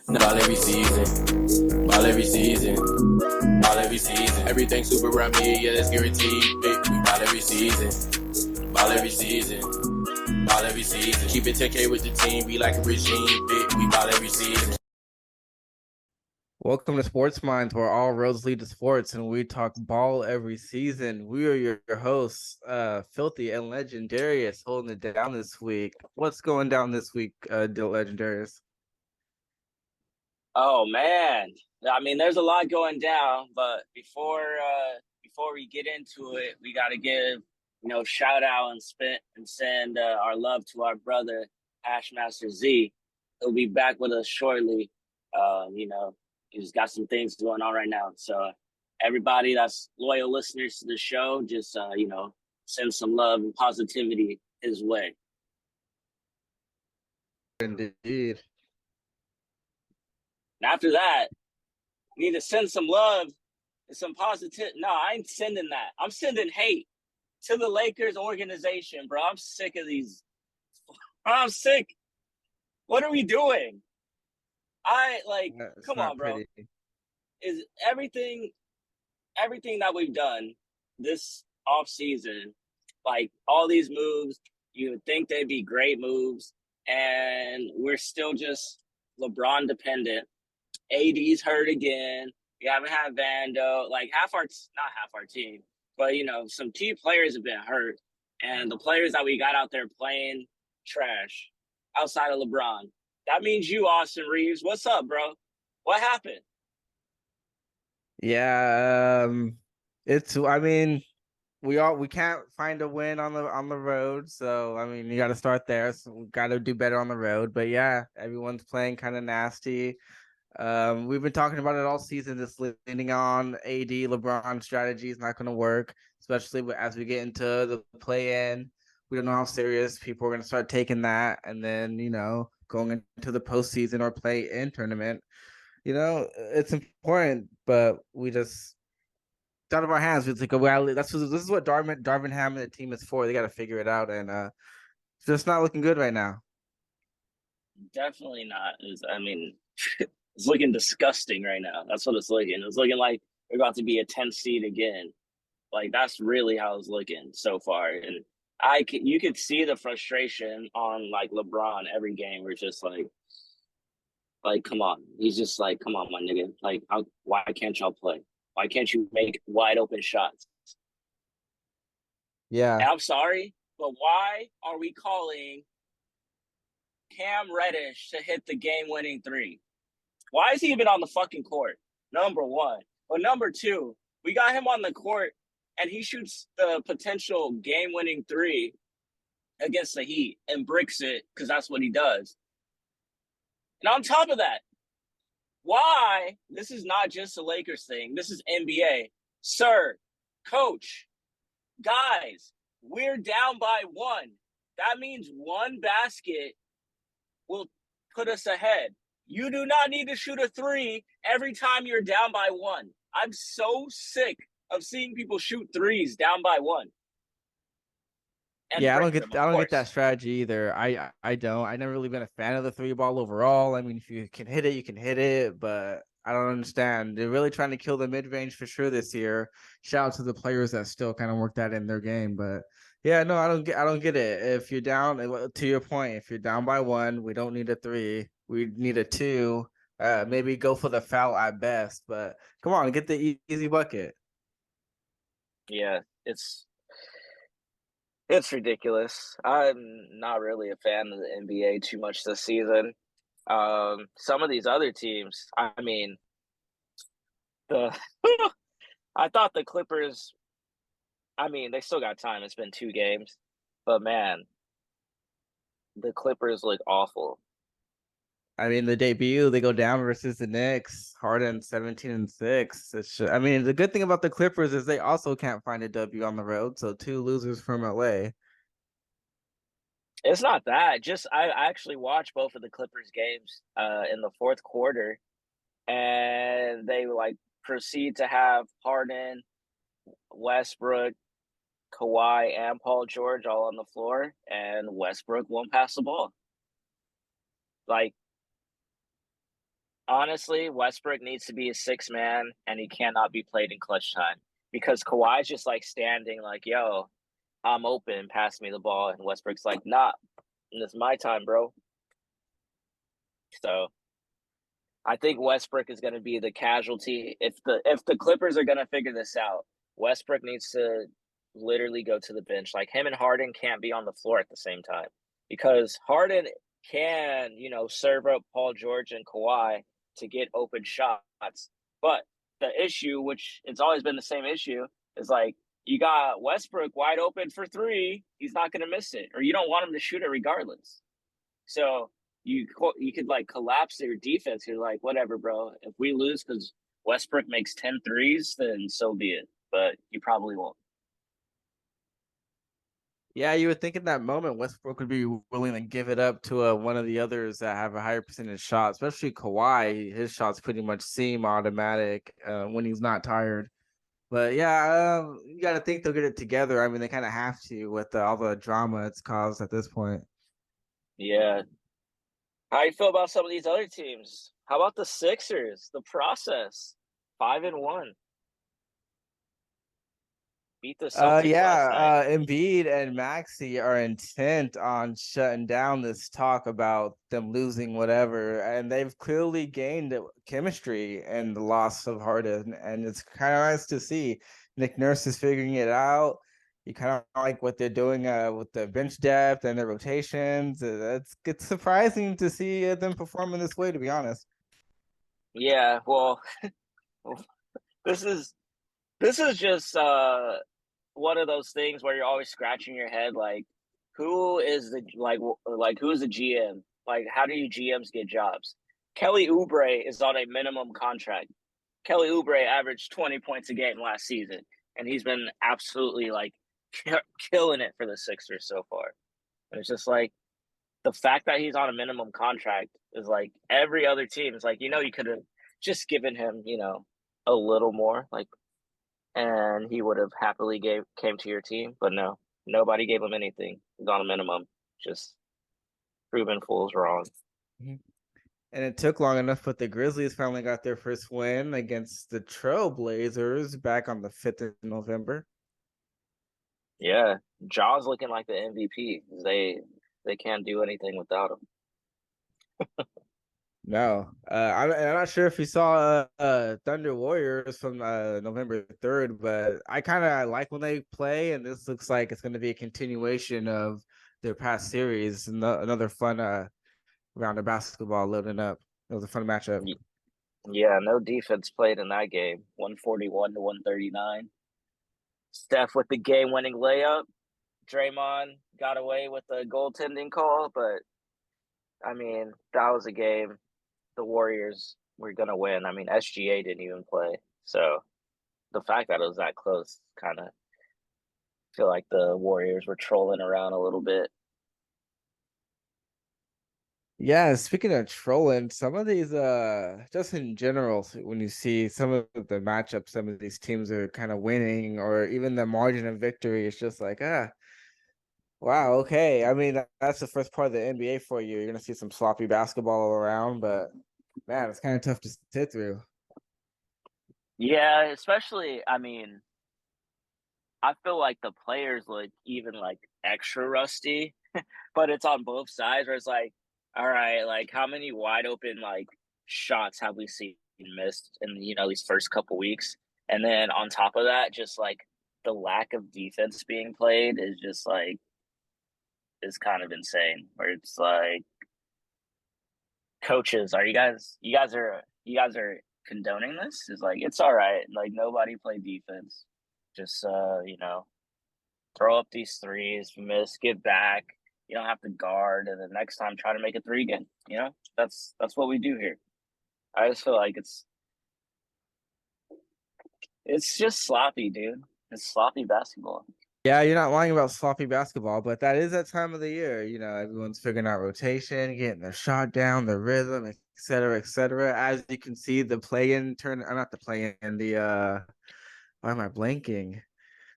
Ball every season. Ball every season. Ball every season. Everything super around me, yeah, that's guaranteed. We ball every season. Ball every season. Ball every season. Keep it 10K with the team, be like a regime. We ball every season. Welcome to Sports Minds, where all roads lead to sports, and we talk ball every season. We are your hosts, Philthy and Legendarius, holding it down this week. What's going down this week, Legendarius? Oh man. I mean, there's a lot going down, but before we get into it, we got to give, shout out and send our love to our brother Hashmaster Z. He'll be back with us shortly. He's got some things going on right now. So everybody that's loyal listeners to the show, just send some love and positivity his way. Indeed. And after that, we need to send some love and some positive. No, I ain't sending that. I'm sending hate to the Lakers organization, bro. I'm sick of these. I'm sick. What are we doing? It's come not on, bro. pretty. Is everything that we've done this off season, like all these moves, you would think they'd be great moves, and we're still just LeBron dependent. AD's hurt again. We haven't had Vando. Like not half our team, but some key players have been hurt, and the players that we got out there playing trash outside of LeBron. That means you, Austin Reeves. What's up, bro? What happened? Yeah, it's. I mean, we can't find a win on the road, so I mean, you got to start there. So we got to do better on the road. But yeah, everyone's playing kind of nasty. We've been talking about it all season. This leaning on AD LeBron strategy is not going to work, especially as we get into the play-in. We don't know how serious people are going to start taking that, and then going into the postseason or play-in tournament. It's important, but we just it's out of our hands. It's like, well, this is what Darvin Ham and the team is for. They got to figure it out, and it's just not looking good right now. Definitely not. I mean, it's looking disgusting right now. That's what it's looking. It's looking like we're about to be a 10th seed again. Like that's really how it's looking so far. And you could see the frustration on like LeBron every game. We're just like, come on. He's just like, come on, my nigga. Like, why can't y'all play? Why can't you make wide open shots? Yeah, And I'm sorry, but why are we calling Cam Reddish to hit the game-winning three? Why is he even on the fucking court? Number one. But number two, we got him on the court and he shoots the potential game-winning three against the Heat and bricks it because that's what he does. And on top of that, why? This is not just a Lakers thing. This is NBA. Sir, coach, guys, we're down by one. That means one basket will put us ahead. You do not need to shoot a three every time you're down by one. I'm so sick of seeing people shoot threes down by one. And yeah, break them, of I don't get that course. strategy either. I don't. I never really been a fan of the three ball overall. I mean, if you can hit it, you can hit it, but I don't understand. They're really trying to kill the mid range for sure this year. Shout out to the players that still kind of work that in their game, but yeah, no, I don't get it. If you're down, to your point, if you're down by one, we don't need a three. We need a two. Maybe go for the foul at best, but come on, get the easy bucket. Yeah, it's ridiculous. I'm not really a fan of the NBA too much this season. Some of these other teams, I mean, the I thought the Clippers. I mean, they still got time. It's been 2 games, but man, the Clippers look awful. I mean, the debut, they go down versus the Knicks, Harden 17-6. I mean, the good thing about the Clippers is they also can't find a W on the road, so two losers from LA. It's not that. Just I actually watched both of the Clippers games in the fourth quarter, and they like proceed to have Harden, Westbrook, Kawhi, and Paul George all on the floor, and Westbrook won't pass the ball. Like Honestly, Westbrook needs to be a 6 man, and he cannot be played in clutch time because Kawhi's just like standing, like, "Yo, I'm open, pass me the ball," and Westbrook's like, "Nah, it's my time, bro." So I think Westbrook is going to be the casualty. If the Clippers are going to figure this out, Westbrook needs to literally go to the bench. Like him and Harden can't be on the floor at the same time because Harden can, serve up Paul George and Kawhi to get open shots. But the issue, which it's always been the same issue, is like you got Westbrook wide open for three. He's not going to miss it, or you don't want him to shoot it regardless. So you could like collapse your defense. You're like, whatever, bro. If we lose because Westbrook makes 10 threes, then so be it. But you probably won't. Yeah, you would think in that moment Westbrook would be willing to give it up to one of the others that have a higher percentage shot, especially Kawhi. His shots pretty much seem automatic when he's not tired. But yeah, you got to think they'll get it together. I mean, they kind of have to with all the drama it's caused at this point. Yeah. How you feel about some of these other teams? How about the Sixers? The process, 5-1, beat the Celtics last night. Embiid and Maxey are intent on shutting down this talk about them losing whatever, and they've clearly gained chemistry in the loss of Harden, and it's kind of nice to see. Nick Nurse is figuring it out. You kind of like what they're doing with the bench depth and their rotations. It's surprising to see them perform in this way, to be honest. Yeah, well, this is just one of those things where you're always scratching your head, like, who is the who's the GM? Like, how do you GMs get jobs? Kelly Oubre is on a minimum contract. Kelly Oubre averaged 20 points a game last season, and he's been absolutely like killing it for the Sixers so far. And it's just like the fact that he's on a minimum contract is like every other team is like, you could have just given him, a little more, like, and he would have happily came to your team. But no, nobody gave him anything. He's on a minimum, just proving fools wrong. Mm-hmm. And it took long enough, but the Grizzlies finally got their first win against the Trailblazers back on the 5th of November. Yeah, Jaw's looking like the MVP. They can't do anything without him. No, I'm not sure if you saw Thunder Warriors from November 3rd, but I kind of like when they play, and this looks like it's going to be a continuation of their past series. Another fun round of basketball loading up. It was a fun matchup. Yeah, no defense played in that game. 141 to 139. Steph with the game-winning layup. Draymond got away with the goaltending call, but I mean, that was a game the Warriors were gonna win. I mean, SGA didn't even play, so the fact that it was that close kind of feel like the Warriors were trolling around a little bit. Yeah, speaking of trolling, some of these just in general, when you see some of the matchups, some of these teams are kind of winning, or even the margin of victory, it's just like wow, okay. I mean, that's the first part of the NBA for you. You're gonna see some sloppy basketball around, but man, it's kind of tough to sit through. Yeah, especially, I mean, I feel like the players look even like extra rusty, but it's on both sides where it's like, all right, like how many wide open like shots have we seen missed in these first couple weeks? And then on top of that, just like the lack of defense being played is just like is kind of insane. Where it's like, coaches, are you guys are condoning this? Is like it's all right. Like nobody played defense. Just throw up these threes, miss, get back. You don't have to guard, and then next time try to make a three again. That's what we do here. I just feel like it's just sloppy, dude. It's sloppy basketball. Yeah, you're not lying about sloppy basketball, but that is that time of the year. Everyone's figuring out rotation, getting their shot down, their rhythm, et cetera, et cetera. As you can see, the play-in turn, not the play-in, why am I blanking?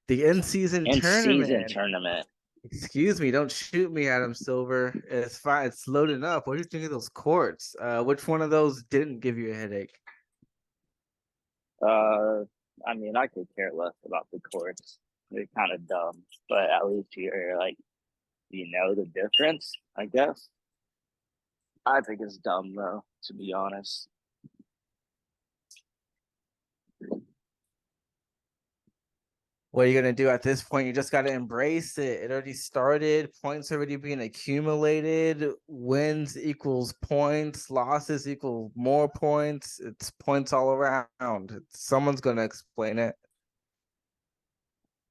The in-season In season tournament. tournament. Excuse me, don't shoot me, Adam Silver. It's fine. It's loading up. What do you think of those courts? Which one of those didn't give you a headache? Uh, I mean, I could care less about the courts. They're kind of dumb, but at least you're like, you know the difference, I guess. I think it's dumb though, to be honest. What are you gonna do at this point? You just gotta embrace it. It already started. Points already being accumulated. Wins equals points. Losses equal more points. It's points all around. Someone's gonna explain it.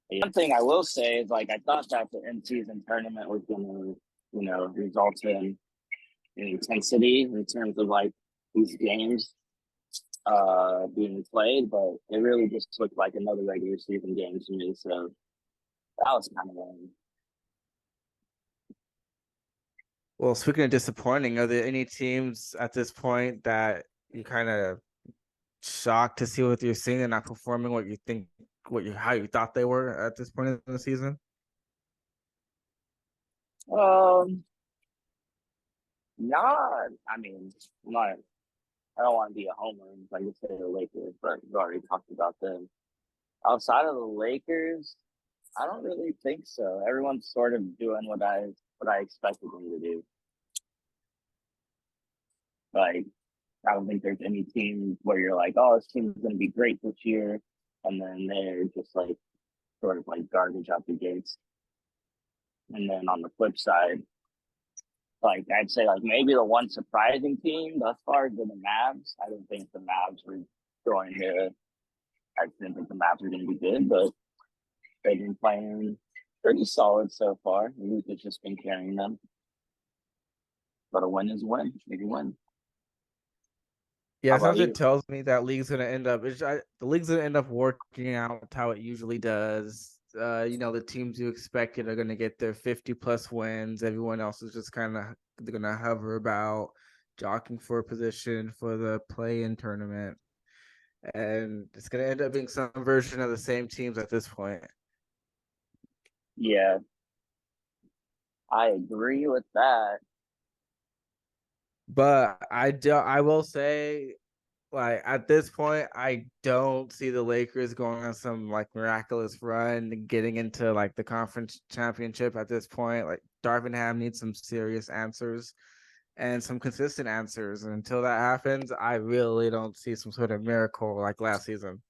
One thing I will say is like I thought that the in-season tournament was gonna, result in intensity in terms of like these games being played, but it really just looked like another regular season game to me. So that was kind of lame. Well, speaking of disappointing, are there any teams at this point that you kind of shocked to see what you're seeing and not performing what you think, how you thought they were at this point in the season? Um, not. I mean, not. I don't want to be a homer and like say the Lakers, but we've already talked about them. Outside of the Lakers, I don't really think so. Everyone's sort of doing what I expected them to do. Like, I don't think there's any team where you're like, oh, this team's going to be great this year, and then they're just like sort of like garbage out the gates. And then on the flip side, like I'd say like maybe the one surprising team thus far has been the Mavs. I didn't think the Mavs were going to. I didn't think the Mavs were going to be good, but they've been playing pretty solid so far. Luka's just been carrying them. But a win is a win. Maybe win. Yeah, How about something you? tells me that league's gonna end up. The league's gonna end up working out how it usually does. The teams you expected are gonna get their 50 plus wins. Everyone else is just kind of they're gonna hover about, jockeying for a position for the play-in tournament, and it's gonna end up being some version of the same teams at this point. Yeah, I agree with that. But I will say, like at this point, I don't see the Lakers going on some like miraculous run and getting into like the conference championship at this point. Like Darvin Ham needs some serious answers and some consistent answers. And until that happens, I really don't see some sort of miracle like last season.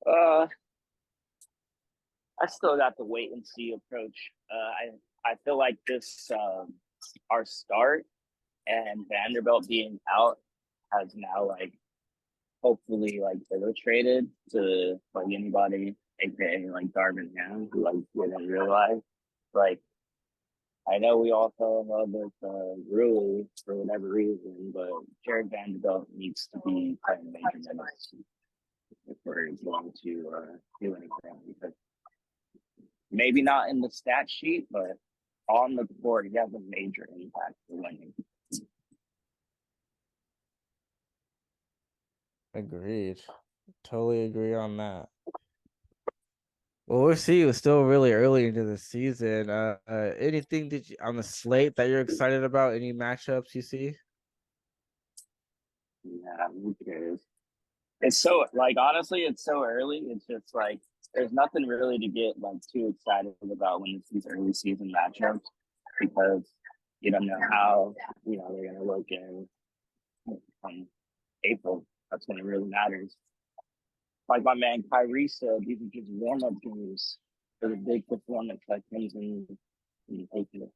Uh, I still got the wait and see approach. I feel like this our start and Vanderbilt being out has now like hopefully like illustrated to like anybody, aka like Darvin Ham, who like didn't realize. Like I know we all fell in love with Rui for whatever reason, but Jared Vanderbilt needs to be playing major minutes if we're going to do anything because maybe not in the stat sheet, but on the board, he has a major impact for winning. Agreed. Totally agree on that. Well, we'll see. It's still really early into the season. Anything that on the slate that you're excited about? Any matchups you see? Yeah, who cares? It's so like honestly, it's so early. It's just like there's nothing really to get like too excited about when it's these early season matchups because you don't know how they're gonna look in April. That's when it really matters. Like my man Kyrie said, these are just warm up games for the big performance that comes in April.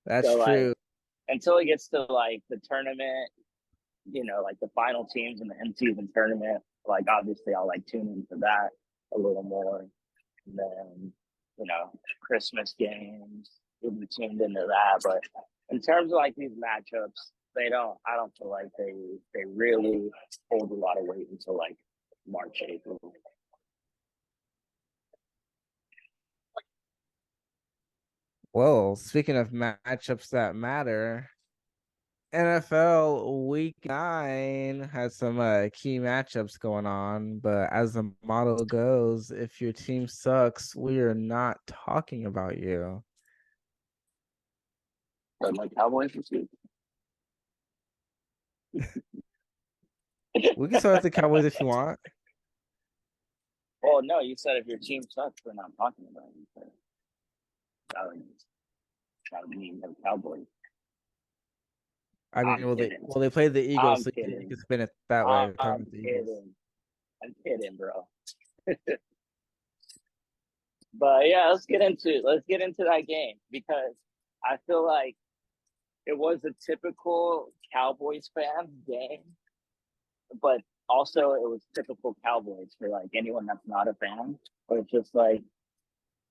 That's So like true. until it gets to like the tournament, like the final teams in the in season tournament, like obviously I'll like tune into that a little more. And then, Christmas games, we'll be tuned into that. But in terms of like these matchups, I don't feel like they really hold a lot of weight until like March, April. Well, speaking of matchups that matter, NFL Week 9 has some key matchups going on, but as the model goes, if your team sucks, we are not talking about you. But my Cowboys this week. We can start with the Cowboys if you want. Oh no, you said if your team sucks, we're not talking about it. That would mean the Cowboys. I mean, I'm kidding. they played the Eagles, I'm so you kidding. can spin it that way. Talking I'm about the Eagles. kidding. I'm kidding, bro. But yeah, let's get into that game because I feel like it was a typical Cowboys fan game, but also it was typical Cowboys for like anyone that's not a fan. Or it's just like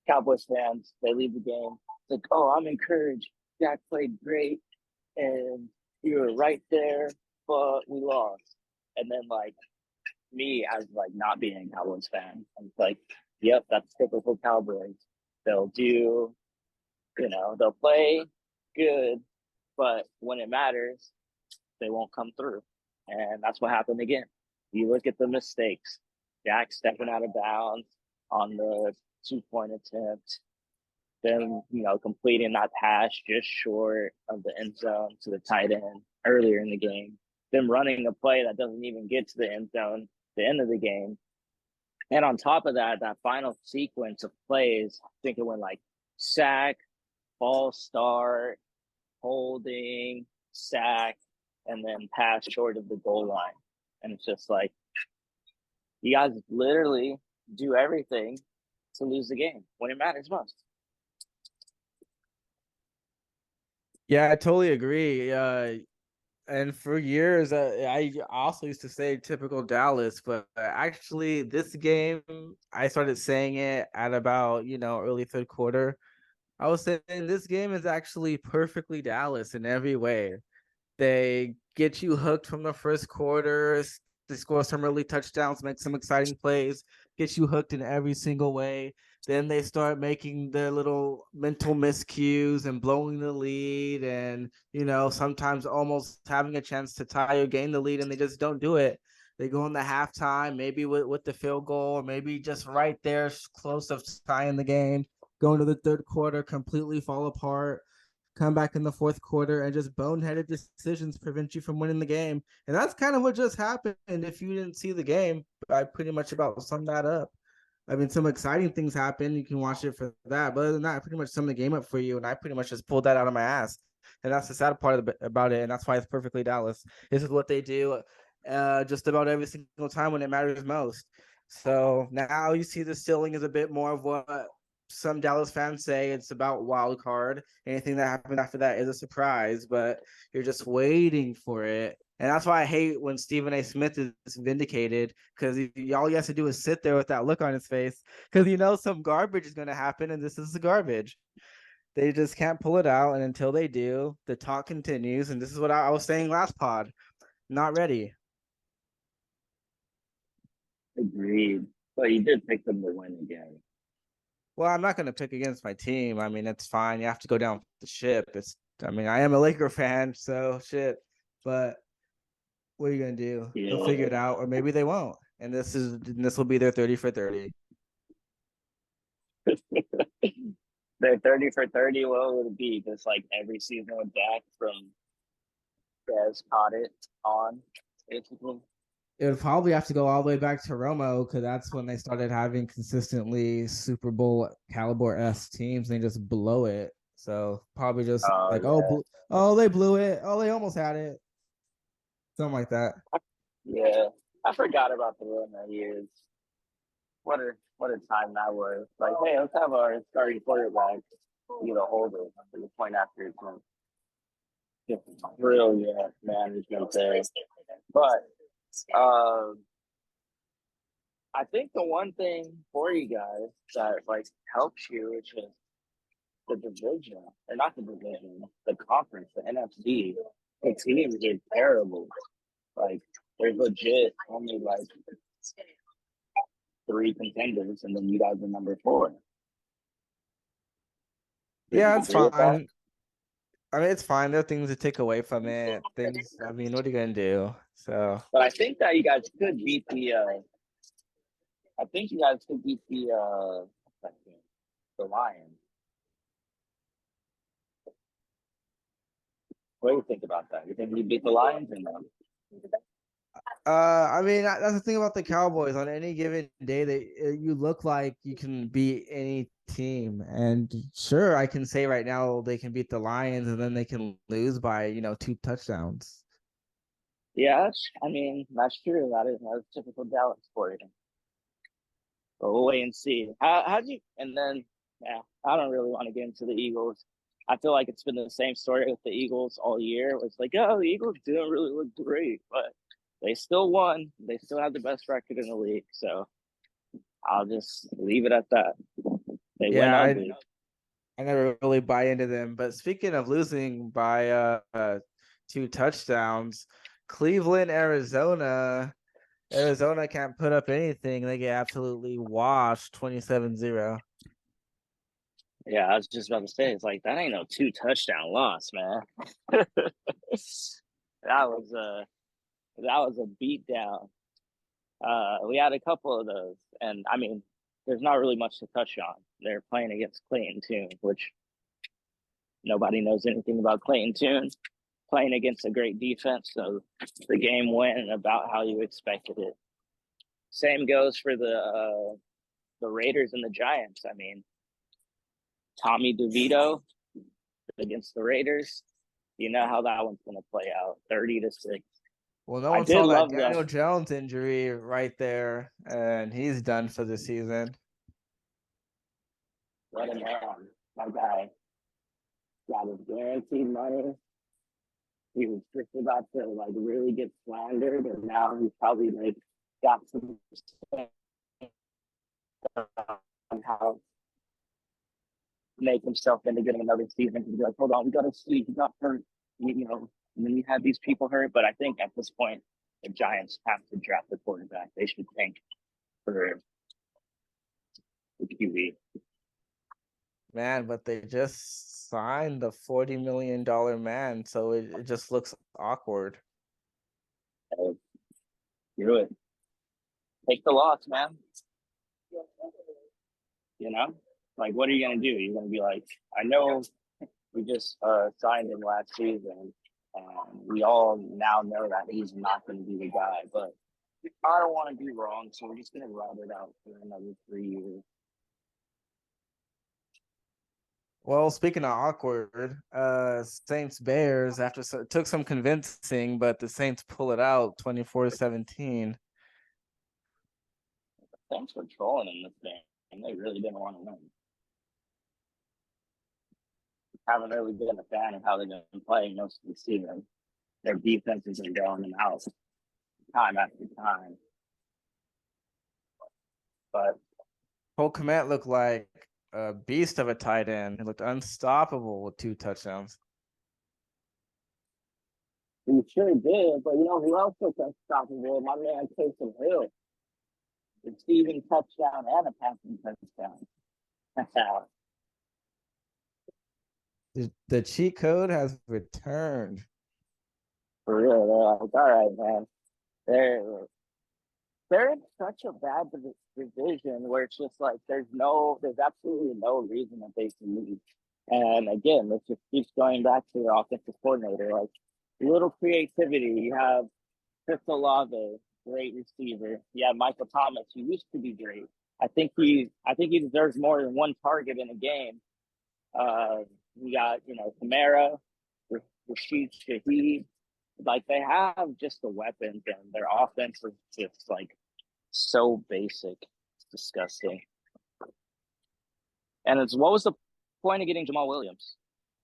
Cowboys fans, they leave the game. It's like, oh, I'm encouraged. Dak played great and you were right there, but we lost. And then like me as like not being a Cowboys fan, I'm like, yep, that's typical Cowboys. They'll do, they'll play good, but when it matters, they won't come through. And that's what happened again. You look at the mistakes. Dak stepping out of bounds on the 2-point attempt, then, completing that pass just short of the end zone to the tight end earlier in the game, them running a play that doesn't even get to the end zone, the end of the game. And on top of that, that final sequence of plays, I think it went like sack, false start, holding, sack, and then pass short of the goal line. And it's just like, you guys literally do everything to lose the game when it matters most. Yeah, I totally agree. And for years, I also used to say typical Dallas, but actually, this game, I started saying it at about, early third quarter. I was saying this game is actually perfectly Dallas in every way. They get you hooked from the first quarter. They score some early touchdowns, make some exciting plays, get you hooked in every single way. Then they start making their little mental miscues and blowing the lead, and sometimes almost having a chance to tie or gain the lead, and they just don't do it. They go in the halftime, maybe with the field goal, or maybe just right there, close to tying the game. Go into the third quarter, completely fall apart, come back in the fourth quarter, and just boneheaded decisions prevent you from winning the game. And that's kind of what just happened. If you didn't see the game, I pretty much about summed that up. I mean, some exciting things happen. You can watch it for that. But other than that, I pretty much summed the game up for you, and I pretty much just pulled that out of my ass. And that's the sad part about it, and that's why it's perfectly Dallas. This is what they do just about every single time when it matters most. So now you see the ceiling is a bit more of what some Dallas fans say it's about wild card. Anything that happens after that is a surprise, but you're just waiting for it. And that's why I hate when Stephen A. Smith is vindicated, because all he has to do is sit there with that look on his face, because some garbage is going to happen, and this is the garbage. They just can't pull it out, and until they do, the talk continues. And this is what I was saying last pod. Not ready. Agreed. But you did pick them to win again. Well, I'm not going to pick against my team. I mean, it's fine. You have to go down the ship. I am a Laker fan, so shit. But what are you going to do? Yeah. They'll figure it out, or maybe they won't. And this will be their 30 for 30. Their 30 for 30, what would it be? Just like every season with Dak from Des caught it on, basically. It would probably have to go all the way back to Romo, because that's when they started having consistently Super Bowl caliber S teams, and they just blow it. So probably just they blew it. Oh, they almost had it. Something like that. Yeah, I forgot about the Romo years. What a time that was. Like, hey, let's have our starting quarterback, hold it for the point after it's brilliant management there. But I think the one thing for you guys that like helps you is just the division, or not the division, the conference, the NFC. The teams are terrible. Like, there's legit only like 3 contenders, and then you guys are number 4. Yeah, it's fine. I mean, it's fine. There are things to take away from it. Things. I mean, what are you gonna do? So But I think that you guys could beat the. I think you guys could beat the Lions. What do you think about that? You think you beat the Lions or no? I mean, that's the thing about the Cowboys. On any given day, you look like you can beat any team. And sure, I can say right now they can beat the Lions, and then they can lose by 2 touchdowns. Yeah, I mean that's true. That's typical Dallas for you. But we'll wait and see. How do you? And then, yeah, I don't really want to get into the Eagles. I feel like it's been the same story with the Eagles all year. It's like, oh, the Eagles didn't really look great, but they still won. They still have the best record in the league. So I'll just leave it at that. They win Yeah, ugly. I never really buy into them. But speaking of losing by 2 touchdowns, Cleveland, Arizona. Arizona can't put up anything. They get absolutely washed 27-0. Yeah, I was just about to say, it's like that ain't no 2 touchdown loss, man. that was a beat down. We had a couple of those, and I mean, there's not really much to touch on. They're playing against Clayton Tune, which nobody knows anything about Clayton Tune. Playing against a great defense, so the game went about how you expected it. Same goes for the Raiders and the Giants. I mean, Tommy DeVito against the Raiders. You know how that one's going to play out, 30-6. Well, no I one did saw that love Daniel the Jones injury right there, and he's done for the season. what a man, my guy got his guaranteed money. He was just about to like really get slandered, and now he's probably like got some on how make himself into getting another season. He's like, hold on, we got to see. He got hurt, and then you had these people hurt. But I think at this point, the Giants have to draft the quarterback. They should tank for the QB. Man, but they just signed the $40 million man, so it just looks awkward. Do it. Take the loss, man. Like, what are you going to do? You're going to be like, I know we just signed him last season. We all now know that he's not going to be the guy, but I don't want to be wrong, so we're just going to ride it out for another 3 years. Well, speaking of awkward, Saints Bears took some convincing, but the Saints pull it out 24-17. Thanks for trolling in this game. They really didn't want to win. Haven't really been a fan of how they've been playing most of the season. Their defense has been going them out time after time. But Cole Kmet looked like a beast of a tight end. He looked unstoppable with 2 touchdowns. he sure did. But who else was unstoppable? My man Taysom Hill. Receiving touchdown and a passing touchdown. The cheat code has returned. For real, they're like, all right, man. They're in such a bad division where it's just like there's absolutely no reason that they can lose. And again, it just keeps going back to the offensive coordinator. Like little creativity. You have Chris Olave, great receiver. You have Michael Thomas, who used to be great. I think he deserves more than one target in a game. We got Kamara, Rashid Shaheed. Like they have just the weapons, and their offense is just like so basic. It's disgusting. And what was the point of getting Jamal Williams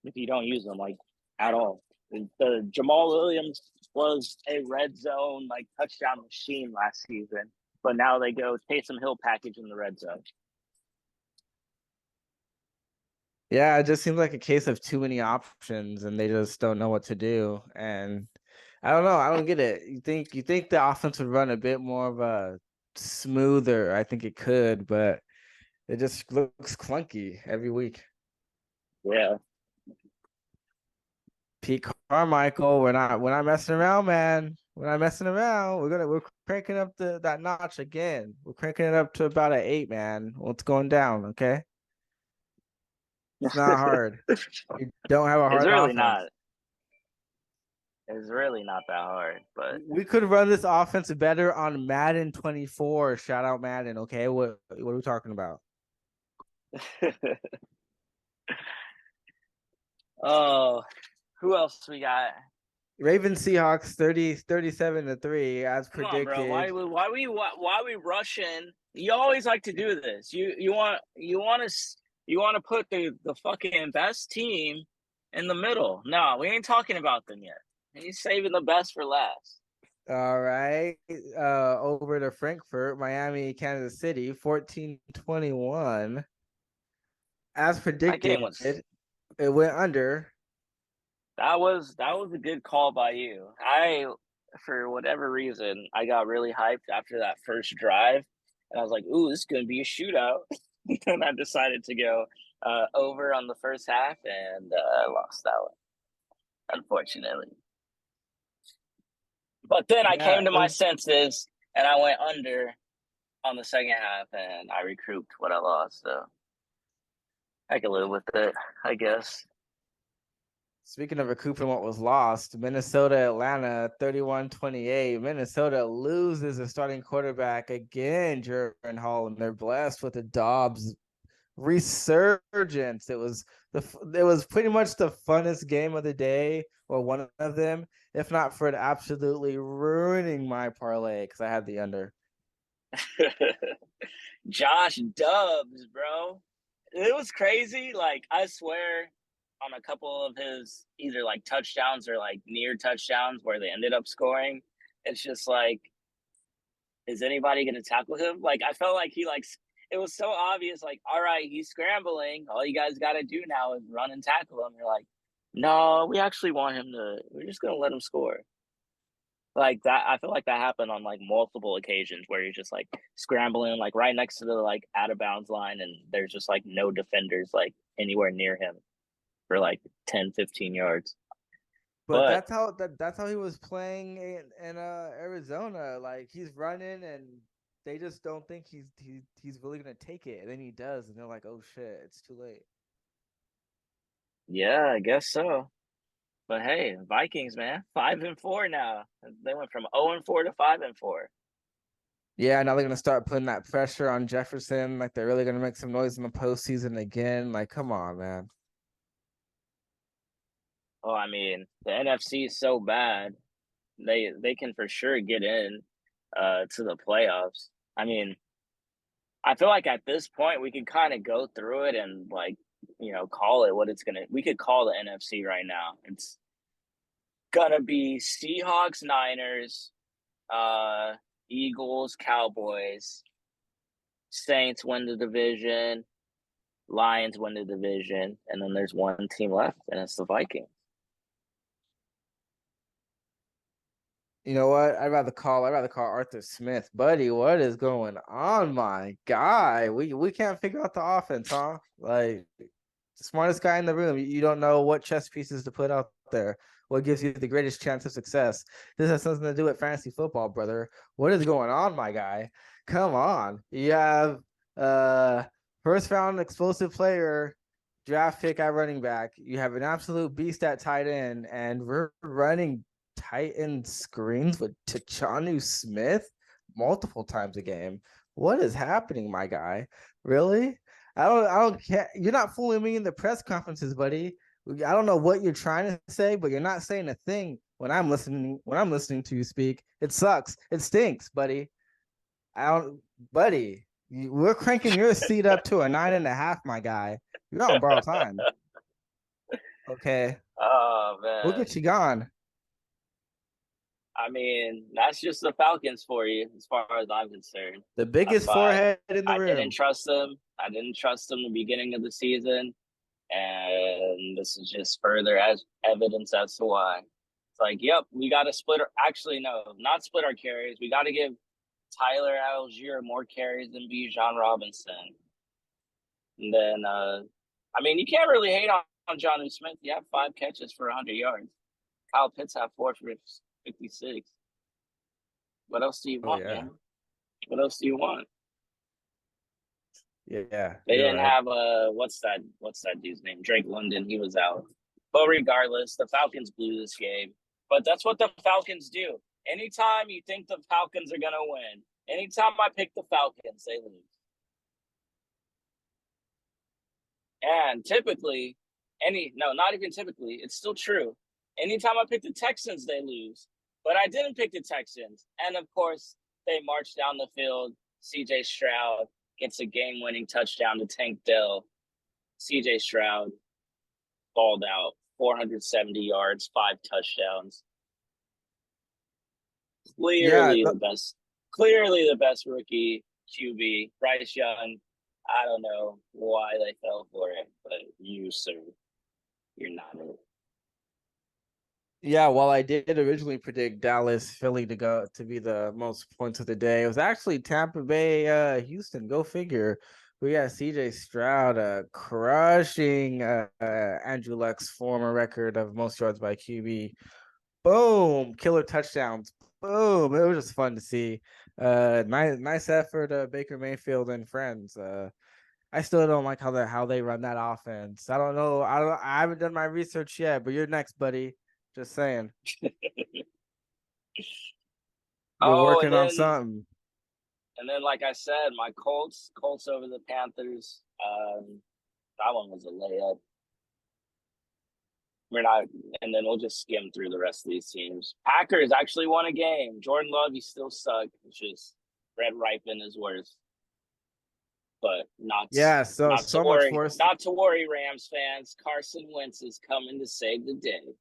if you don't use them like at all? The Jamal Williams was a red zone like touchdown machine last season, but now they go Taysom Hill package in the red zone. Yeah, it just seems like a case of too many options, and they just don't know what to do. And I don't know. I don't get it. You think the offense would run a bit more of a smoother? I think it could, but it just looks clunky every week. Yeah. Pete Carmichael, we're not messing around, man. We're not messing around. We're cranking up that notch again. We're cranking it up to about an 8, man. What's going down? Okay, it's not hard. We don't have a It's hard really offense. not. It's really not that hard, but We could run this offense better on Madden 24. Shout out Madden. Okay, what are we talking about? oh, who else we got? Ravens Seahawks 37-3 as Come on, bro. Why predicted. we rushing? You always like to do this. You want to put the fucking best team in the middle. No, we ain't talking about them yet. He's saving the best for last. All right. Over to Frankfurt, Miami, Kansas City, 14-21. As That game predicted, was it went under. that was a good call by you. For whatever reason, I got really hyped after that first drive, and I was like, "Ooh, this is gonna be a shootout." And I decided to go over on the first half, and I lost that one, unfortunately. But then I Yeah, came to my senses, and I went under on the second half, and I recouped what I lost. So I can live with it, I guess. speaking of recouping what was lost, Minnesota, Atlanta, 31-28. Minnesota loses a starting quarterback again, Jervin Hall, and they're blessed with a Dobbs resurgence. It was pretty much the funnest game of the day, or one of them, if not for it absolutely ruining my parlay because I had the under. Josh Dubs, bro. It was crazy. Like, I swear on a couple of his either like touchdowns or like near touchdowns where they ended up scoring, it's just like, is anybody going to tackle him? Like, I felt like it was so obvious. Like, all right, he's scrambling. All you guys got to do now is run and tackle him. You're like, no, we actually want him to, we're just going to let him score. Like that, I feel like that happened on like multiple occasions where you're just like scrambling like right next to the like out of bounds line, and there's just like no defenders like anywhere near him for like 10, 15 yards. But But that's how he was playing in Arizona. Like, he's running and they just don't think he's really gonna take it, and then he does, and they're like, oh shit, it's too late. yeah, I guess so. But hey, Vikings, man, 5-4 now. They went from 0-4 to 5-4. Yeah, now they're gonna start putting that pressure on Jefferson. Like, they're really gonna make some noise in the postseason again. Like, come on, man. Oh, I mean, the NFC is so bad. They can for sure get in to the playoffs. I mean, I feel like at this point we can kind of go through it and like, call it what it's gonna. We could call the NFC right now. It's gonna be Seahawks, Niners, uh, Eagles, Cowboys, Saints win the division, Lions win the division, and then there's one team left, and it's the Vikings. You know what? I'd rather call Arthur Smith, buddy. What is going on, my guy? We can't figure out the offense, huh? Like, the smartest guy in the room. You don't know what chess pieces to put out there. What gives you the greatest chance of success? This has something to do with fantasy football, brother. What is going on, my guy? Come on. You have first round explosive player, draft pick at running back. You have an absolute beast at tight end, and we're running tight end screens with T'Chanu Smith multiple times a game. What is happening, my guy? Really? I don't care. You're not fooling me in the press conferences, buddy. I don't know what you're trying to say, but you're not saying a thing when I'm listening to you speak. It sucks. It stinks, buddy. Buddy. We're cranking your seat up to a 9.5, my guy. You're on borrowed time. Okay. Oh We'll man. get you gone. I mean, that's just the Falcons for you, as far as I'm concerned. The That's biggest why forehead in the I didn't room. trust them. I didn't trust them the beginning of the season, and this is just further as evidence as to why. It's like, yep, we got to split. Actually, no, not split our carries. We got to give Tyler Algier more carries than Bijan Robinson. And then, I mean, you can't really hate on Jonnu Smith, he had 5 catches for 100 yards. Kyle Pitts had 4 for 56. What else do you Oh want, yeah, man? What else do you want? yeah. They You're didn't right. have what's that dude's name? Drake London, he was out. But regardless, the Falcons blew this game. But that's what the Falcons do. Anytime you think the Falcons are gonna win, anytime I pick the Falcons, they lose. And typically, not even typically, it's still true. Anytime I pick the Texans, they lose. But I didn't pick the Texans. And of course, they march down the field. CJ Stroud gets a game winning touchdown to Tank Dell. CJ Stroud balled out 470 yards, 5 touchdowns. Yeah, Clearly the best rookie QB. Bryce Young, I don't know why they fell for it, but you, sir, you're not it. yeah. While I did originally predict Dallas, Philly to be the most points of the day, it was actually Tampa Bay, Houston. Go figure. We got CJ Stroud crushing Andrew Luck's former record of most yards by QB. Boom, killer touchdowns. Boom. It was just fun to see. Nice effort, Baker Mayfield and friends. I still don't like how they run that offense. I don't know. I haven't done my research yet, but you're next, buddy. Just saying. You're Oh, working on something. like I said, my Colts over the Panthers. That one was a layup. We're not, and then we'll just skim through the rest of these teams. Packers actually won a game. Jordan Love, he still sucked. It's just Red Ripon is worse. But Yeah, so much for us. not to worry, Rams fans. Carson Wentz is coming to save the day.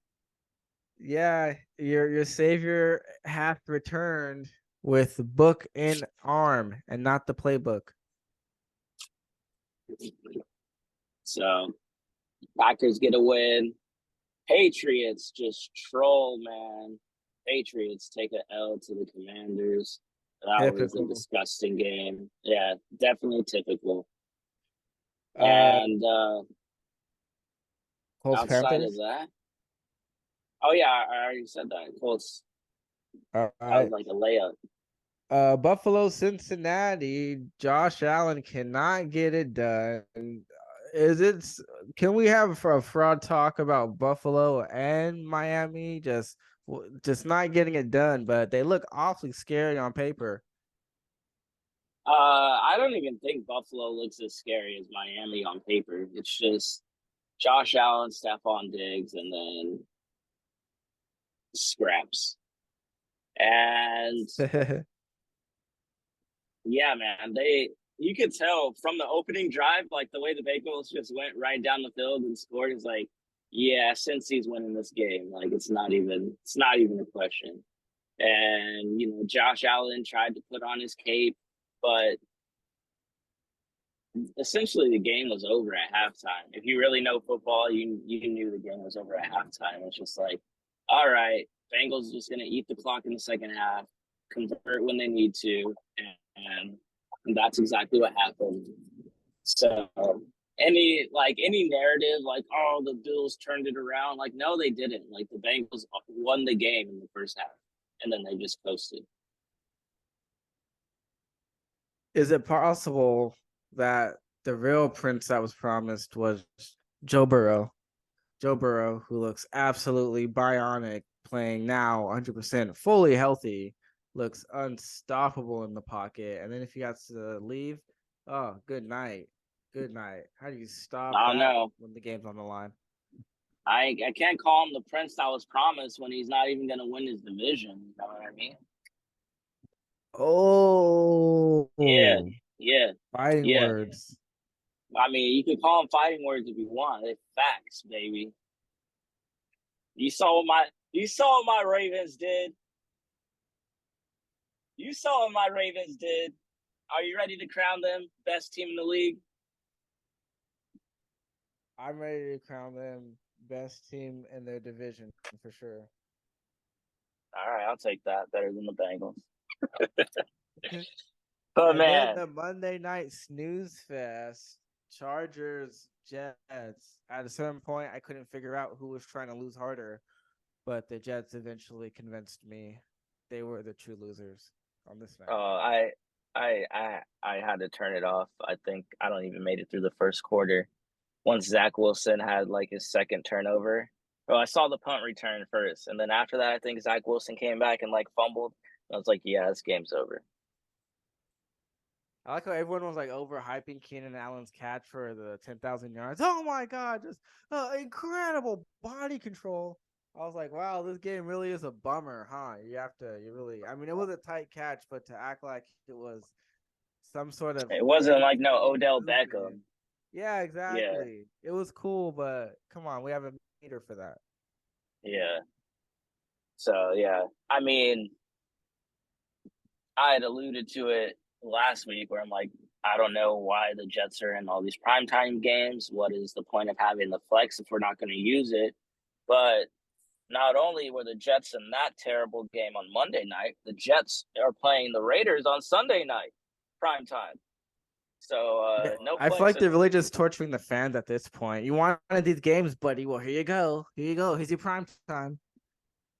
Yeah, your savior hath returned with book in arm and not the playbook. So Packers get a win. Patriots just troll, man. Patriots take an L to the Commanders. That was a disgusting game. Yeah, definitely typical. And Colts outside Panthers? of that, oh yeah, I already said that. Colts. That was like a layup. Buffalo, Cincinnati. Josh Allen cannot get it done. Can we have a fraud talk about Buffalo and Miami? Just not getting it done, but they look awfully scary on paper. I don't even think Buffalo looks as scary as Miami on paper. It's just Josh Allen, Stephon Diggs, and then scraps. And yeah, man, you could tell from the opening drive, like the way the Bengals just went right down the field and scored is like, yeah, Cincy's winning this game. Like it's not even a question. And Josh Allen tried to put on his cape, but essentially the game was over at halftime. If you really know football, you knew the game was over at halftime. It's just like, all right, Bengals just gonna eat the clock in the second half, convert when they need to, and that's exactly what happened. So any narrative like, oh, the Bills turned it around, like no, they didn't. Like the Bengals won the game in the first half, and then they just coasted. Is it possible that the real prince that was promised was Joe Burrow? Joe Burrow, who looks absolutely bionic, playing now 100% fully healthy, looks unstoppable in the pocket. And then if he got to leave, oh, good night. Good night. How do you stop I don't that know. when the game's on the line? I can't call him the prince that was promised when he's not even going to win his division. You know what I mean? Oh, Yeah. Fighting words. I mean, you can call them fighting words if you want. They're facts, baby. You saw what my Ravens did. You saw what my Ravens did. Are you ready to crown them best team in the league? I'm ready to crown them best team in their division for sure. All right, I'll take that. Better than the Bengals. But man, then the Monday night snooze fest. Chargers, Jets. At a certain point, I couldn't figure out who was trying to lose harder, but the Jets eventually convinced me they were the true losers on this match. I had to turn it off. I think I don't even made it through the first quarter. Once Zach Wilson had like his second turnover. Well, I saw the punt return first, and then after that, I think Zach Wilson came back and like fumbled. I was like, yeah, this game's over. I like how everyone was like overhyping Keenan Allen's catch for the 10,000 yards. Oh my God, just incredible body control. I was like, wow, this game really is a bummer, huh? I mean, it was a tight catch, but to act like it was some sort of It wasn't like no Odell movement. Beckham. Yeah, Yeah, exactly. It was cool, but come on, we have a meter for that. yeah. So yeah, I mean, I had alluded to it last week where I'm like, I don't know why the Jets are in all these primetime games. What is the point of having the flex if we're not going to use it? But not only were the Jets in that terrible game on Monday night, the Jets are playing the Raiders on Sunday night, prime time. So Yeah, no I feel flex. like they're really just torturing the fans at this point. You wanted these games, buddy. Well, here you go. Here you go. Here's your prime time.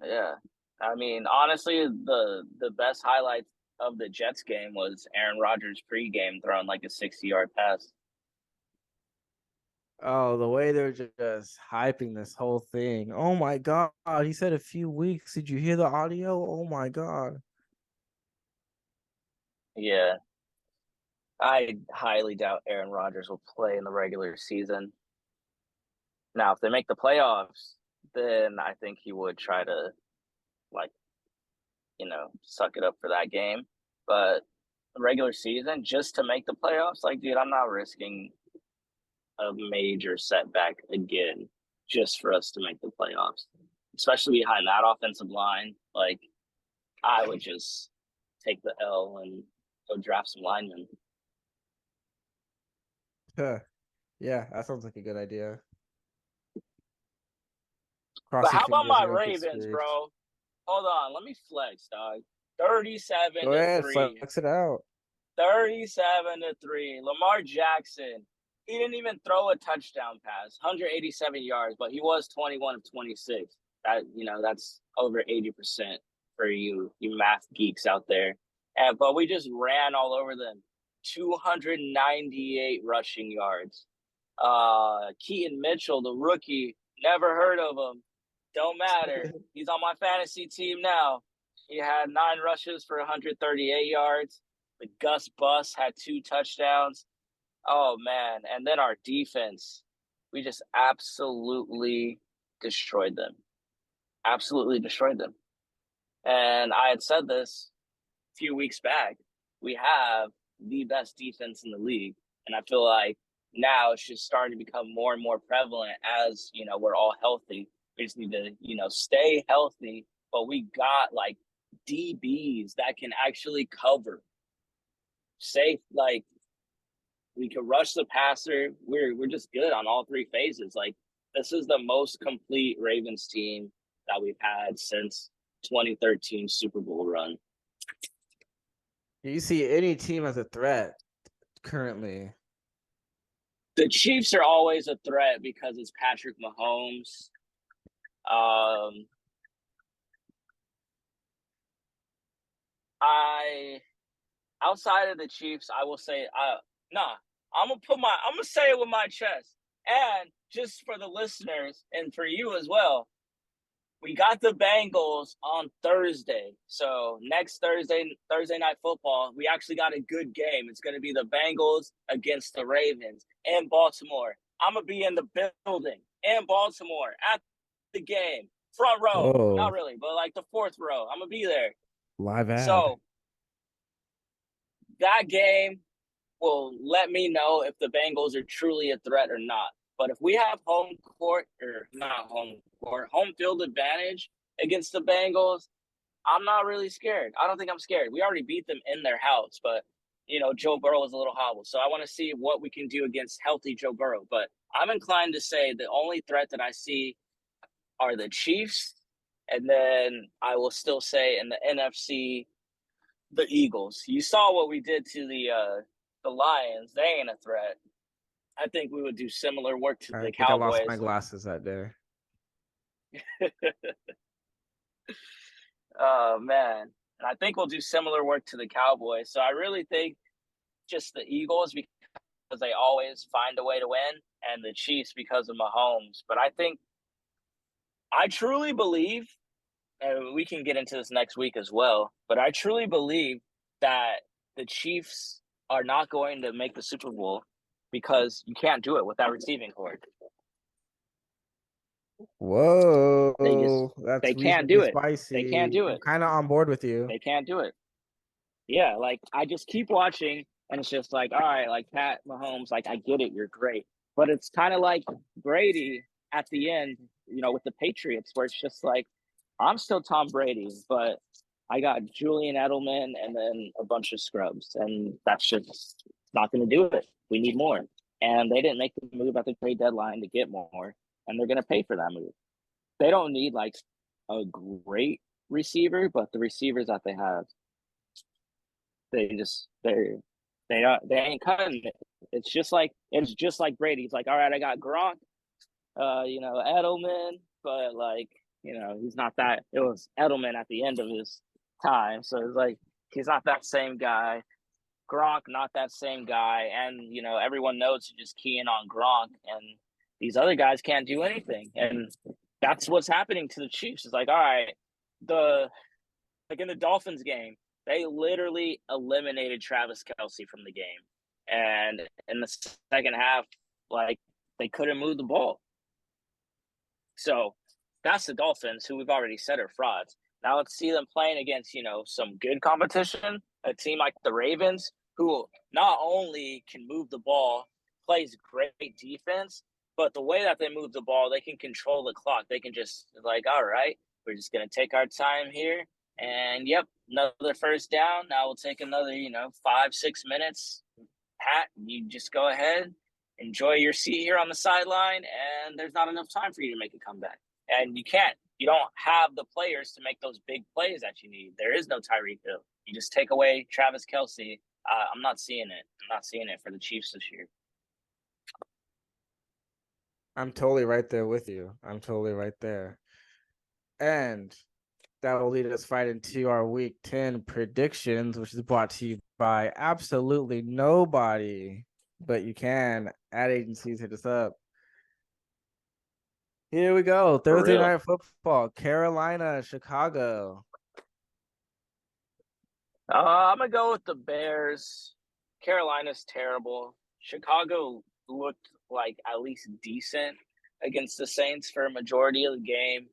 Yeah, I mean, honestly, the best highlight of the Jets game was Aaron Rodgers pregame throwing like a 60-yard pass. Oh, the way they're just hyping this whole thing. Oh my God. He said a few weeks. Did you hear the audio? Oh my God. Yeah, I highly doubt Aaron Rodgers will play in the regular season. Now, if they make the playoffs, then I think he would try to like suck it up for that game. But regular season, just to make the playoffs, like, dude, I'm not risking a major setback again just for us to make the playoffs, especially behind that offensive line. Like, I would just take the L and go draft some linemen. Yeah, that sounds like a good idea. But Cross your how about fingers my you don't get Ravens, screwed. bro? Hold on, let me flex, dog. 37 Go to ahead, 3. flex it out. 37 to 3. Lamar Jackson. He didn't even throw a touchdown pass, 187 yards, but he was 21 of 26. That's over 80% for you math geeks out there. But we just ran all over them. 298 rushing yards. Keaton Mitchell, the rookie, never heard of him. Don't matter. He's on my fantasy team now. He had 9 rushes for 138 yards. The Gus Bus had 2 touchdowns. Oh, man. And then our defense, we just absolutely destroyed them. Absolutely destroyed them. And I had said this a few weeks back. We have the best defense in the league. And I feel like now it's just starting to become more and more prevalent as, we're all healthy. We just need to, stay healthy. But we got like DBs that can actually cover. Safe, like we can rush the passer. We're just good on all 3 phases. Like, this is the most complete Ravens team that we've had since 2013 Super Bowl run. Do you see any team as a threat currently? The Chiefs are always a threat because it's Patrick Mahomes. Outside of the Chiefs, I will say, I'm gonna say it with my chest, and just for the listeners and for you as well. We got the Bengals on Thursday, so next Thursday night football, we actually got a good game. It's going to be the Bengals against the Ravens in Baltimore. I'm gonna be in the building in Baltimore at the game, front row. Oh, Not really, but like the 4th row. I'm gonna be there. live ad. So that game will let me know if the Bengals are truly a threat or not. But if we have home field advantage against the Bengals, I'm not really scared. I don't think I'm scared. We already beat them in their house, but Joe Burrow is a little hobbled. So I want to see what we can do against healthy Joe Burrow. But I'm inclined to say the only threat that I see are the Chiefs. And then I will still say in the NFC, the Eagles. You saw what we did to the Lions. They ain't a threat. I think we would do similar work to I the think I lost Cowboys. my glasses that day. Oh man. And I think we'll do similar work to the Cowboys. So I really think just the Eagles because they always find a way to win, and the Chiefs because of Mahomes. But I truly believe, and we can get into this next week as well, but I truly believe that the Chiefs are not going to make the Super Bowl because you can't do it with that receiving core. Whoa, that's They can't reasonably do it. They can't spicy. do I'm it. kind of on board with you. They can't do it. Yeah, like I just keep watching, and it's just like, all right, like Pat Mahomes, like I get it, you're great, but it's kind of like Brady at the end, with the Patriots, where it's just like, I'm still Tom Brady, but I got Julian Edelman and then a bunch of scrubs, and that's just not going to do it. We need more, and they didn't make the move at the trade deadline to get more, and they're going to pay for that move. They don't need like a great receiver, but the receivers that they have they ain't cutting it. It's just like Brady. He's like, all right, I got Gronk, Edelman, but like, he's not that. It was Edelman at the end of his time, so it's like he's not that same guy. Gronk, not that same guy, and everyone knows to just key in on Gronk, and these other guys can't do anything, and that's what's happening to the Chiefs. It's like, all right, like in the Dolphins game, they literally eliminated Travis Kelce from the game. And in the second half, like they couldn't move the ball. So that's the Dolphins, who we've already said are frauds. Now let's see them playing against, some good competition, a team like the Ravens, who not only can move the ball, plays great defense, but the way that they move the ball, they can control the clock. They can just like, all right, we're just going to take our time here. And yep, another first down. Now we'll take another, 5-6 minutes. Pat, you just go ahead, enjoy your seat here on the sideline, and there's not enough time for you to make a comeback. And you don't have the players to make those big plays that you need. There is no Tyreek Hill. You just take away Travis Kelce. I'm not seeing it. I'm not seeing it for the Chiefs this year. I'm totally right there with you. I'm totally right there. And that will lead us right into our Week 10 predictions, which is brought to you by absolutely nobody, but you can. Ad agencies hit us up. Here we go. Thursday night football. Carolina, Chicago. I'm going to go with the Bears. Carolina's terrible. Chicago looked like at least decent against the Saints for a majority of the game.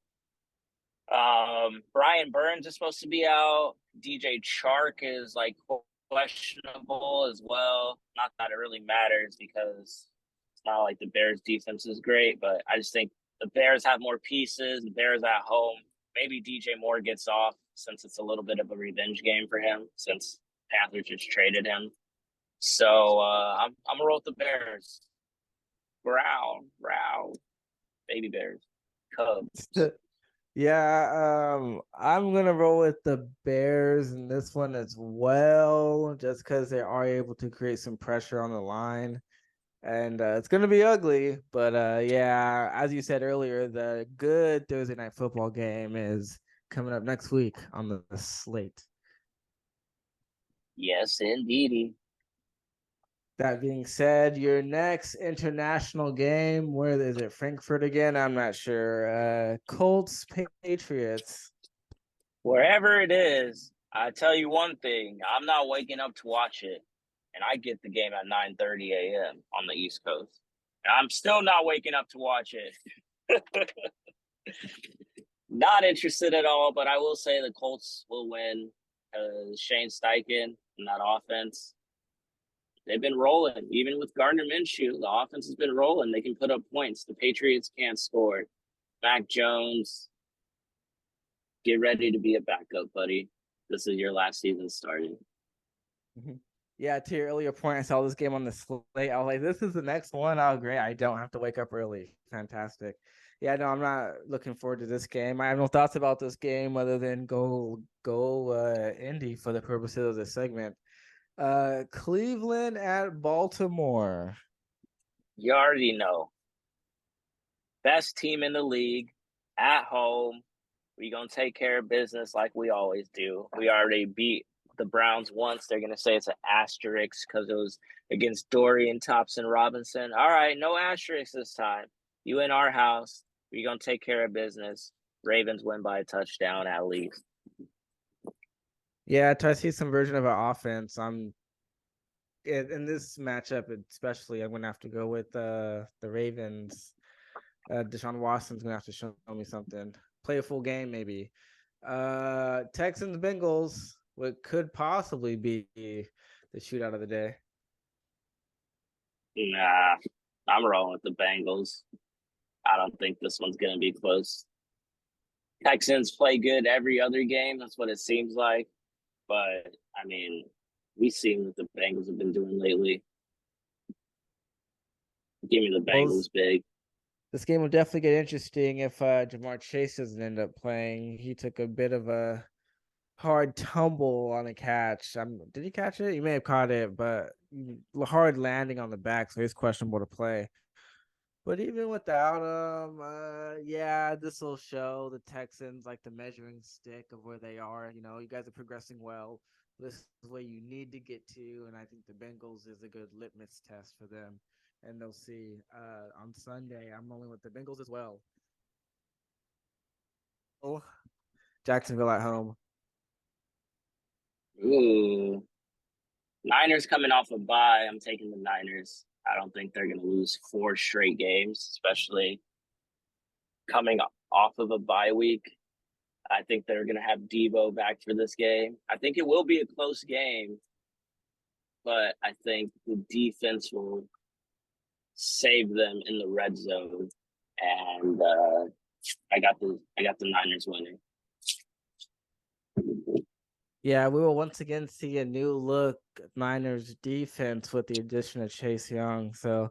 Brian Burns is supposed to be out. DJ Chark is like questionable as well. Not that it really matters because it's not like the Bears defense is great, but I just think the Bears have more pieces. The Bears at home. Maybe DJ Moore gets off since it's a little bit of a revenge game for him since Panthers just traded him. So I'm gonna roll with the Bears. Growl, baby Bears, Cubs. Yeah, I'm gonna roll with the Bears in this one as well, just because they are able to create some pressure on the line, and it's gonna be ugly. But yeah, as you said earlier, the good Thursday night football game is coming up next week on the slate. Yes, indeedy. That being said, your next international game, where is it? Frankfurt again? I'm not sure. Colts, Patriots. Wherever it is, I tell you one thing: I'm not waking up to watch it, and I get the game at 9:30 a.m. on the East Coast, and I'm still not waking up to watch it. Not interested at all, but I will say the Colts will win. Shane Steichen and that offense, they've been rolling. Even with Gardner Minshew, the offense has been rolling. They can put up points. The Patriots can't score. Mac Jones, get ready to be a backup, buddy. This is your last season starting. Yeah, to your earlier point, I saw this game on the slate. I was like, this is the next one. Oh, great. I don't have to wake up early. Fantastic. Yeah, no, I'm not looking forward to this game. I have no thoughts about this game other than go Indy for the purposes of this segment. Cleveland at Baltimore. You already know. Best team in the league at home. We're going to take care of business like we always do. We already beat the Browns once. They're going to say it's an asterisk because it was against Dorian Thompson-Robinson. All right, no asterisk this time. You in our house. We're going to take care of business. Ravens win by a touchdown at least. Yeah, to see some version of our offense. I'm in this matchup, especially. I'm going to have to go with the Ravens. Deshaun Watson's going to have to show me something. Play a full game, maybe. Texans Bengals, what could possibly be the shootout of the day. Nah, I'm rolling with the Bengals. I don't think this one's going to be close. Texans play good every other game. That's what it seems like. But, I mean, we've seen what the Bengals have been doing lately. Give me the Bengals big. This game will definitely get interesting if Jamar Chase doesn't end up playing. He took a bit of a hard tumble on a catch. Did he catch it? You may have caught it, but hard landing on the back, so he's questionable to play. But even without him, yeah, this will show the Texans like the measuring stick of where they are. You know, you guys are progressing well. This is where you need to get to, and I think the Bengals is a good litmus test for them. And they'll see on Sunday. I'm rolling with the Bengals as well. Oh, Jacksonville at home. Ooh. Niners coming off a bye. I'm taking the Niners. I don't think they're going to lose 4 straight games, especially coming off of a bye week. I think they're going to have Debo back for this game. I think it will be a close game, but I think the defense will save them in the red zone, and I got the Niners winning. Yeah, we will once again see a new look Niners defense with the addition of Chase Young. So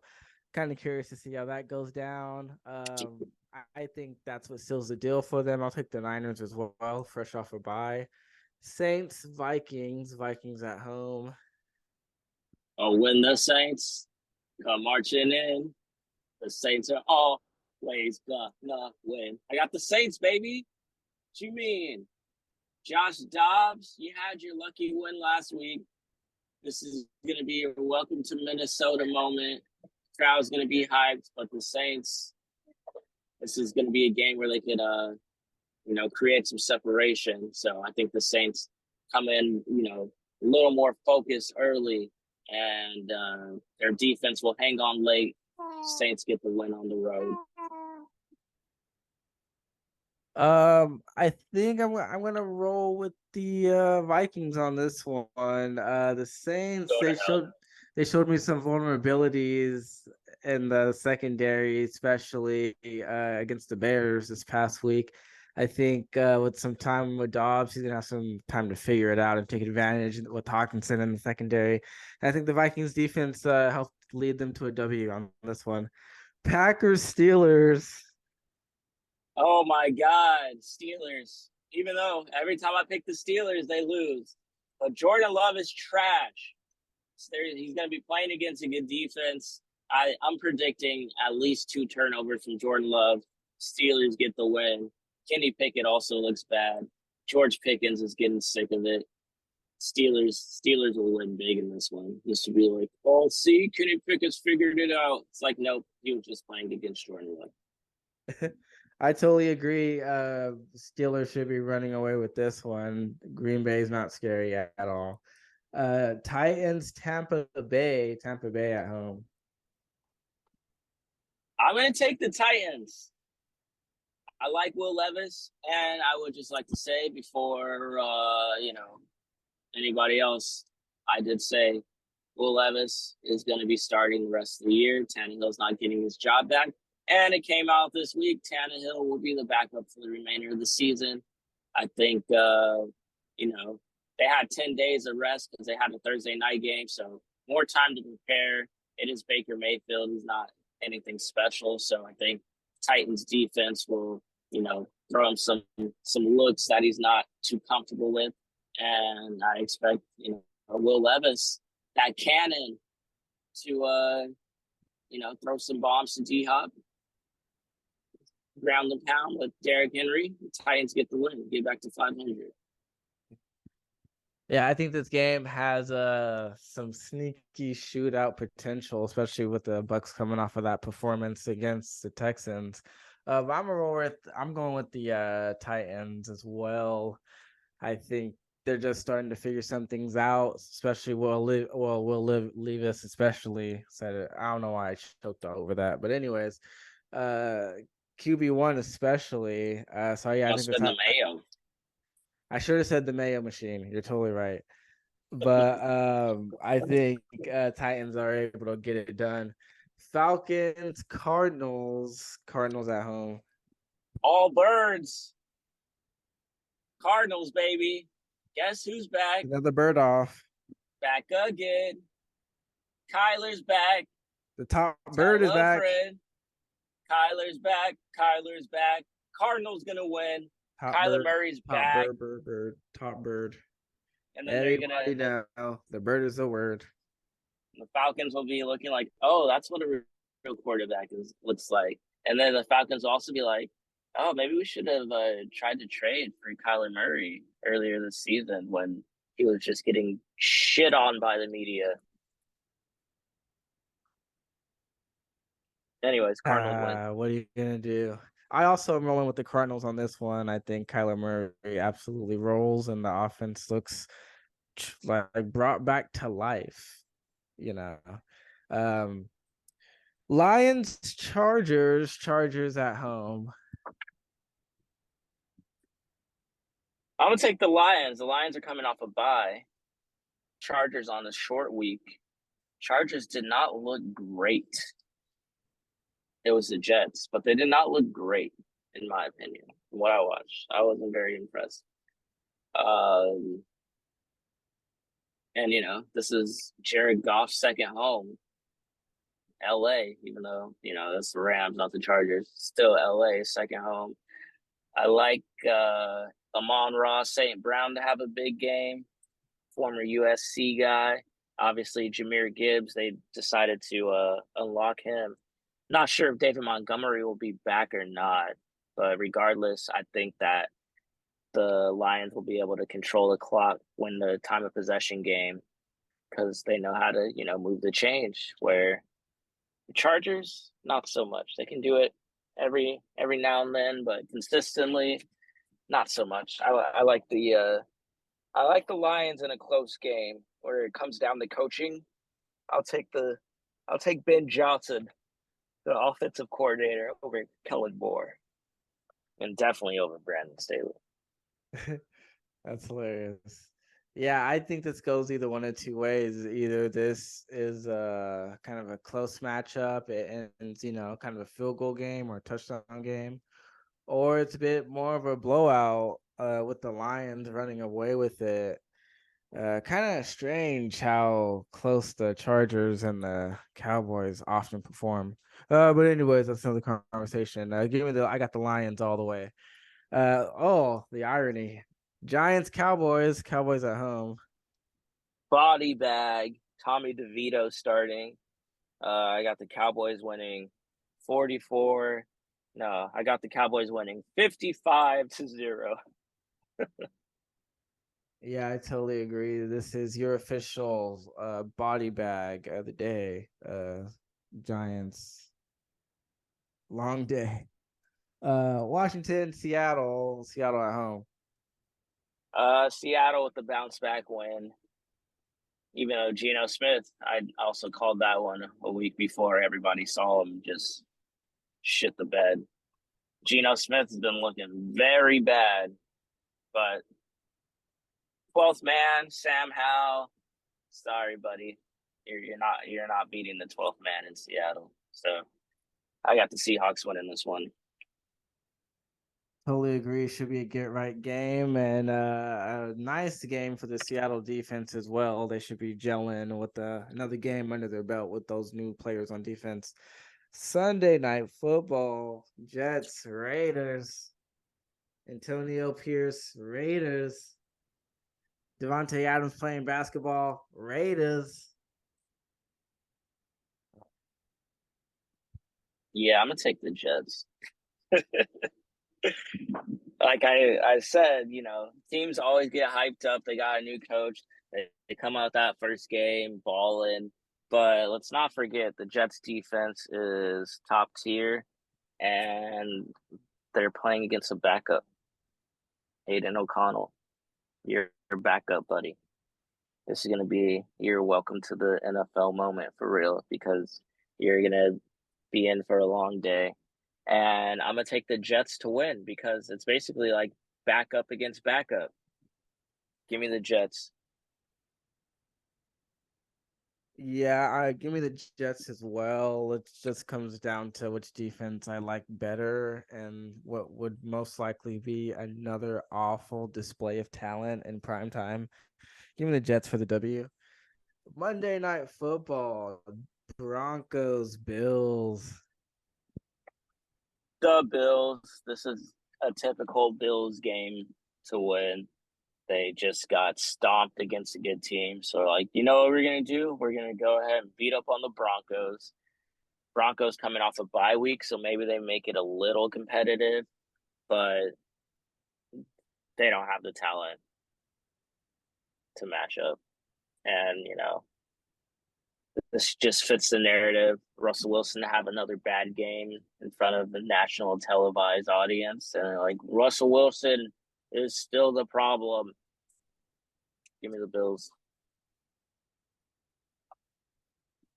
kind of curious to see how that goes down. I think that's what seals the deal for them. I'll take the Niners as well, fresh off a bye. Saints, Vikings at home. Oh, when the Saints come marching in, the Saints are always gonna win. I got the Saints, baby. What you mean? Josh Dobbs, you had your lucky win last week. This is going to be your welcome to Minnesota moment. Crowd's going to be hyped, but the Saints, this is going to be a game where they could, create some separation. So I think the Saints come in, a little more focused early, and their defense will hang on late. Saints get the win on the road. I think I'm gonna roll with the Vikings on this one. The Saints they showed me some vulnerabilities in the secondary, especially against the Bears this past week. I think with some time with Dobbs, he's gonna have some time to figure it out and take advantage with Hawkinson in the secondary. And I think the Vikings defense helped lead them to a W on this one. Packers Steelers. Oh my God, Steelers. Even though every time I pick the Steelers, they lose. But Jordan Love is trash. He's going to be playing against a good defense. I'm predicting at least 2 turnovers from Jordan Love. Steelers get the win. Kenny Pickett also looks bad. George Pickens is getting sick of it. Steelers will win big in this one. Just to be like, oh, see, Kenny Pickett's figured it out. It's like, nope, he was just playing against Jordan Love. I totally agree. Steelers should be running away with this one. Green Bay is not scary at all. Titans, Tampa Bay at home. I'm going to take the Titans. I like Will Levis, and I would just like to say before, anybody else, I did say Will Levis is going to be starting the rest of the year. Tannehill's not getting his job back. And it came out this week, Tannehill will be the backup for the remainder of the season. I think, they had 10 days of rest because they had a Thursday night game, so more time to prepare. It is Baker Mayfield. He's not anything special, so I think Titans defense will, throw him some looks that he's not too comfortable with. And I expect, Will Levis, that cannon, to throw some bombs to D-Hop, ground and pound with Derrick Henry. The Titans get the win, get back to 500. Yeah, I think this game has some sneaky shootout potential, especially with the Bucks coming off of that performance against the Texans. I'm going with the Titans as well. I think they're just starting to figure some things out, especially leave us especially said it. I don't know why I choked over that, but anyways, QB1 especially. So yeah, I think Spend the mayo. I should have said the Mayo machine. You're totally right. But I think Titans are able to get it done. Falcons, Cardinals at home. All birds. Cardinals, baby. Guess who's back? Another bird off. Back again. Kyler's back. The top bird is back. Fred. Kyler's back. Kyler's back. Cardinals gonna win. Top Kyler bird, Murray's top back. Bird, top bird. And then everybody know the bird is the word. The Falcons will be looking like, oh, that's what a real quarterback looks like. And then the Falcons will also be like, oh, maybe we should have tried to trade for Kyler Murray earlier this season when he was just getting shit on by the media. Anyways, Cardinals win. What are you gonna do? I also am rolling with the Cardinals on this one. I think Kyler Murray absolutely rolls, and the offense looks like brought back to life. Lions, Chargers at home. I'm gonna take the Lions. The Lions are coming off a bye. Chargers on a short week. Chargers did not look great. It was the Jets, but they did not look great, in my opinion. From what I watched, I wasn't very impressed. And this is Jared Goff's second home. LA, even though, that's the Rams, not the Chargers. Still LA, second home. I like Amon-Ra St. Brown to have a big game. Former USC guy. Obviously, Jahmyr Gibbs, they decided to unlock him. Not sure if David Montgomery will be back or not. But regardless, I think that the Lions will be able to control the clock, win the time of possession game, because they know how to, move the change. Where the Chargers, not so much. They can do it every now and then, but consistently, not so much. I like the Lions in a close game where it comes down to coaching. I'll take Ben Johnson, the offensive coordinator, over Kellen Moore, and definitely over Brandon Staley. That's hilarious. Yeah, I think this goes either one of two ways. Either this is kind of a close matchup and kind of a field goal game or a touchdown game, or it's a bit more of a blowout with the Lions running away with it. Kind of strange how close the Chargers and the Cowboys often perform. But anyways, that's another conversation. I got the Lions all the way. The irony. Giants, Cowboys at home. Body bag. Tommy DeVito starting. I got the Cowboys winning 44. No, I got the Cowboys winning 55-0. Yeah, I totally agree. This is your official body bag of the day. Giants. Long day. Washington, Seattle at home. Seattle with the bounce back win. Even though Geno Smith, I also called that one a week before everybody saw him just shit the bed. Geno Smith has been looking very bad, but 12th man, Sam Howell. Sorry, buddy, you're not beating the 12th man in Seattle. So I got the Seahawks winning this one. Totally agree. Should be a get right game and a nice game for the Seattle defense as well. They should be gelling with another game under their belt with those new players on defense. Sunday night football, Jets, Raiders, Antonio Pierce, Raiders, Devontae Adams playing basketball, Raiders. Yeah, I'm gonna take the Jets. Like I said, teams always get hyped up. They got a new coach. They come out that first game balling. But let's not forget the Jets defense is top tier, and they're playing against a backup, Aiden O'Connell. Your backup, buddy. This is gonna be your welcome to the NFL moment for real, because you're gonna be in for a long day. And I'm gonna take the Jets to win because it's basically like backup against backup. Give me the Jets. Yeah, I give me the Jets as well. It just comes down to which defense I like better and what would most likely be another awful display of talent in prime time. Give me the Jets for the W. Monday Night Football, Broncos, Bills. The Bills. This is a typical Bills game to win. They just got stomped against a good team. So, like, you know what we're going to do? We're going to go ahead and beat up on the Broncos. Broncos coming off a bye week, so maybe they make it a little competitive, but they don't have the talent to match up. And, this just fits the narrative. Russell Wilson to have another bad game in front of the national televised audience. And, like, Russell Wilson is still the problem. Give me the Bills.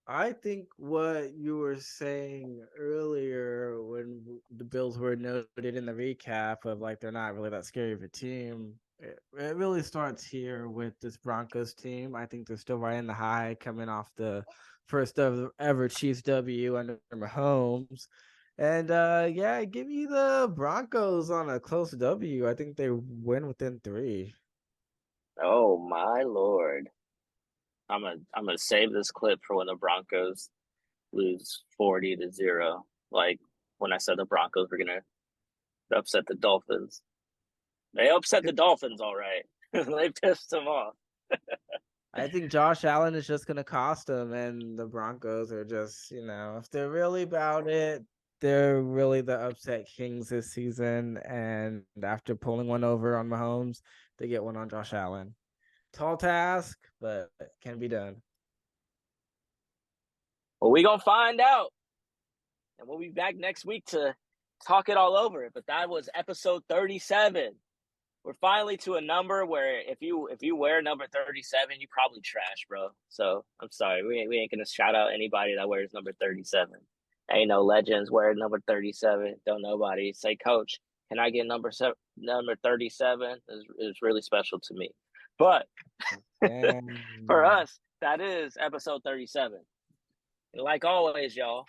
I think what you were saying earlier when the Bills were noted in the recap of like they're not really that scary of a team, it really starts here with this Broncos team. I think they're still riding the high coming off the first ever Chiefs W under Mahomes. And yeah, give me the Broncos on a close W. I think they win within 3. Oh, my Lord. I'm gonna save this clip for when the Broncos lose 40-0. Like when I said the Broncos were gonna upset the Dolphins. They upset the Dolphins, all right. They pissed them off. I think Josh Allen is just going to cost them, and the Broncos are just, if they're really about it, they're really the upset kings this season. And after pulling one over on Mahomes, they get one on Josh Allen. Tall task, but can be done. Well, we gonna find out, and we'll be back next week to talk it all over. But that was episode 37. We're finally to a number where if you wear number 37, you probably trash, bro. So I'm sorry, we ain't gonna shout out anybody that wears number 37. Ain't no legends wearing number 37. Don't nobody say, Coach, can I get number 37? Is really special to me. But for us, that is episode 37. And like always, y'all,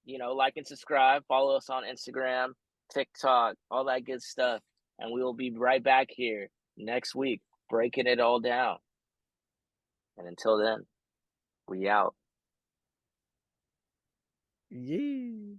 like and subscribe, follow us on Instagram, TikTok, all that good stuff. And we will be right back here next week, breaking it all down. And until then, we out. Yeah.